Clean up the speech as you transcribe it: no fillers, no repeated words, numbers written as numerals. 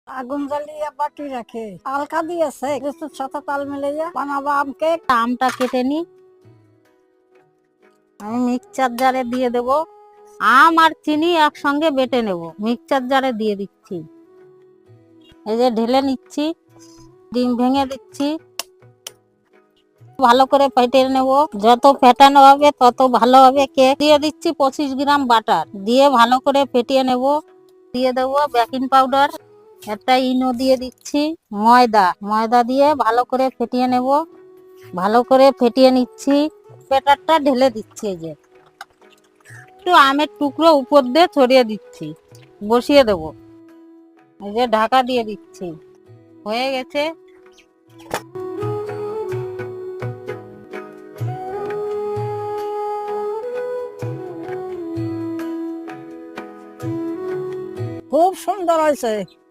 আগুন জ্বালিয়ে বাটি রাখে হালকা দিয়েছে কিছুর সাথে তাল মিলিয়ে বানাবো আম কেক। আমটা কেটে নি, আমি মিক্সচার জারে দিয়ে দেব। আম আর চিনি একসঙ্গে বেটে নেব, মিক্সচার জারে দিয়ে দিচ্ছি। এই যে ঢেলে নিচ্ছি, ডিম ভেঙে দিচ্ছি, ভালো করে ফেটে নেব। যত ফেটানো হবে তত ভালো হবে কেক। দিয়ে দিচ্ছি 25 গ্রাম বাটার, দিয়ে ভালো করে ফেটিয়ে নেব। দিয়ে দেবো বেকিং পাউডার, একটা ইনো দিয়ে দিচ্ছি, ময়দা দিয়ে ভালো করে ফেটিয়ে নেব। ভালো করে ফেটিয়ে নিচ্ছি, ব্যাটারটা ঢেলে দিচ্ছি। এই যে একটু আমের টুকরো উপর দিয়ে ছড়িয়ে দিচ্ছি, বসিয়ে দেব। এই যে ঢাকা দিয়ে দিচ্ছি, হয়ে গেছে। খুব সুন্দর হয়েছে।